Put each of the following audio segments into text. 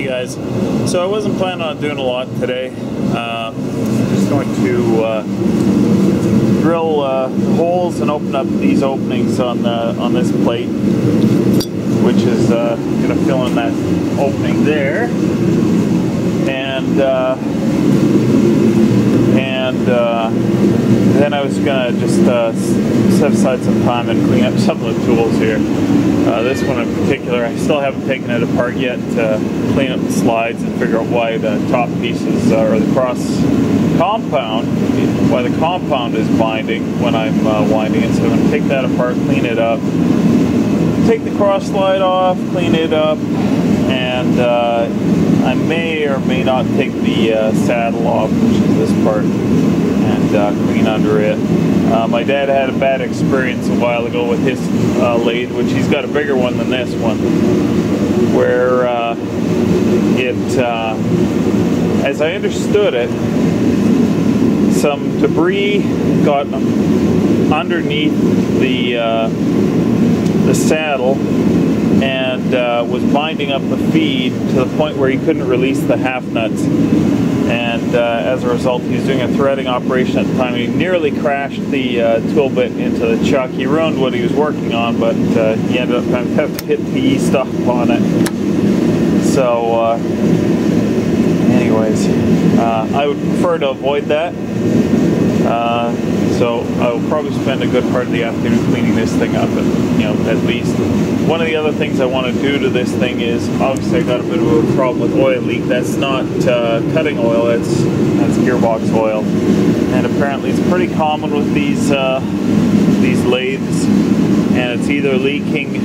guys, so I wasn't planning on doing a lot today. I'm just going to drill holes and open up these openings on this plate, which is going to fill in that opening there, and then I was going to just set aside some time and clean up some of the tools here. This one in particular, I still haven't taken it apart yet to clean up the slides and figure out why the top pieces or the cross compound, why the compound is binding when I'm winding it. So I'm going to take that apart, clean it up, take the cross slide off, clean it up, and I may or may not take the saddle off, which is this part, and clean under it. My dad had a bad experience a while ago with his lathe, which he's got a bigger one than this one, where as I understood it, some debris got underneath the saddle and was binding up the feed to the point where he couldn't release the half nuts, and as a result he was doing a threading operation at the time. He nearly crashed the tool bit into the chuck. He ruined what he was working on, but he ended up having to hit the e-stop on it. So anyways, I would prefer to avoid that. So I will probably spend a good part of the afternoon cleaning this thing up, at least. One of the other things I want to do to this thing is, obviously I got a bit of a problem with oil leak. That's not cutting oil, that's gearbox oil. And apparently it's pretty common with these lathes, and it's either leaking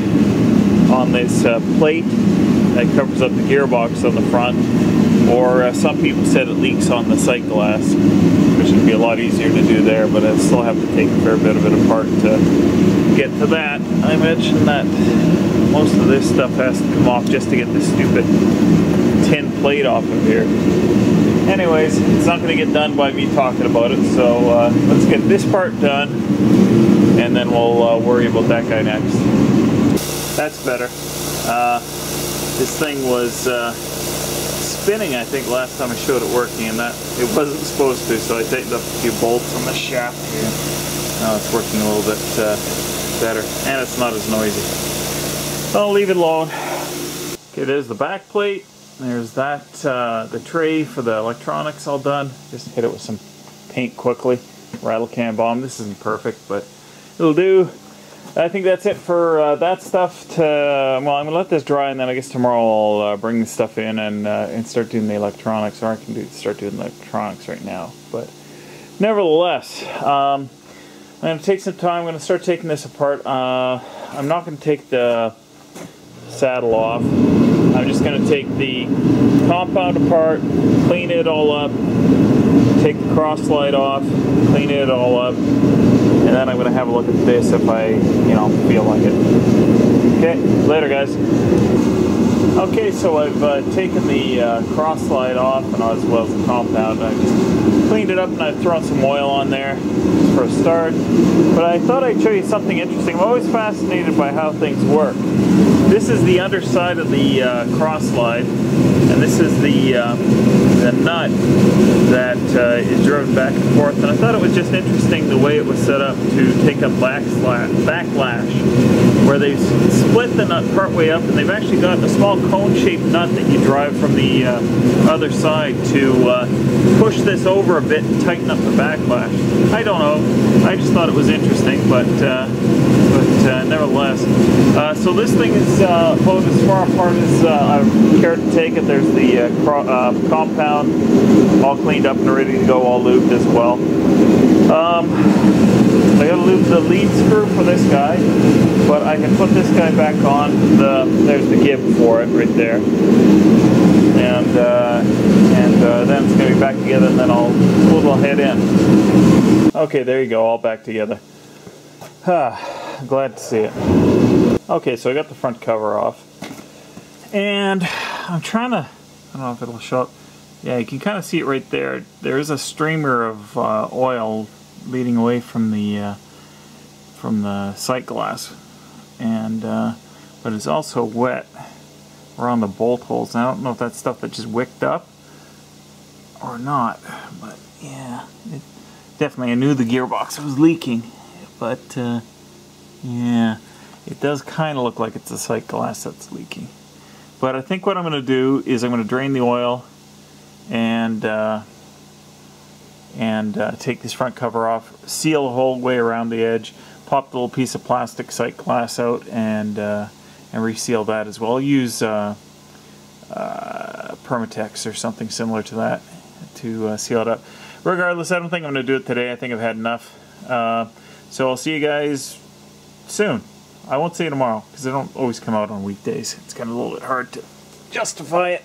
on this plate that covers up the gearbox on the front, or some people said it leaks on the sight glass, which would be a lot easier to do there, but I still have to take a fair bit of it apart to get to that. I mentioned that most of this stuff has to come off just to get this stupid tin plate off of here. Anyways, it's not going to get done by me talking about it, so let's get this part done, and then we'll worry about that guy next. That's better. This thing was spinning, I think, last time I showed it working, and that it wasn't supposed to, so I tightened up a few bolts on the shaft here. Now it's working a little bit better, and it's not as noisy. I'll leave it alone. Okay, there's the back plate. There's that, the tray for the electronics all done. Just hit it with some paint quickly. Rattle can bomb. This isn't perfect, but it'll do. I think that's it for that stuff. Well, I'm going to let this dry, and then I guess tomorrow I'll bring the stuff in and start doing the electronics, or I can start doing the electronics right now. But nevertheless, I'm going to take some time. I'm going to start taking this apart. I'm not going to take the saddle off. I'm just going to take the compound apart, clean it all up, take the cross slide off, clean it all up, and then I'm going to have a look at this if I, feel like it. Okay, later guys. Okay, so I've taken the cross slide off, and as well as the compound. I just cleaned it up, and I've thrown some oil on there just for a start. But I thought I'd show you something interesting. I'm always fascinated by how things work. This is the underside of the cross slide, and this is the nut that is driven back and forth. And I thought it was just interesting the way it was set up to take a backlash, where they split the nut partway up, and they've actually got a small cone-shaped nut that you drive from the other side to push this over a bit and tighten up the backlash. I don't know. I just thought it was interesting, but nevertheless. So this thing is about as far apart as I care to take it. There's the compound all cleaned up and ready to go, all lubed as well. I gotta lube the lead screw for this guy, but I can put this guy back on. There's the gib for it right there, and then it's gonna be back together, and then I'll head in. Okay, there you go, all back together. Glad to see it. Okay, so I got the front cover off, and I'm trying to, I don't know if it'll show up. Yeah, you can kind of see it right there. There is a streamer of oil leading away from the sight glass, and but it's also wet. around the bolt holes. And I don't know if that's stuff that just wicked up or not, but yeah, definitely I knew the gearbox was leaking, but yeah, it does kind of look like it's the sight glass that's leaking. But I think what I'm going to do is I'm going to drain the oil and take this front cover off, seal the whole way around the edge, pop the little piece of plastic sight glass out, and reseal that as well. I'll use Permatex or something similar to that to seal it up. Regardless, I don't think I'm going to do it today. I think I've had enough. So I'll see you guys soon. I won't see you tomorrow because I don't always come out on weekdays. It's kind of a little bit hard to justify it.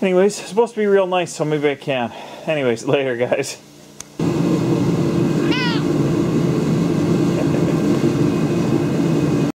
Anyways, it's supposed to be real nice, so maybe I can. Anyways, later, guys.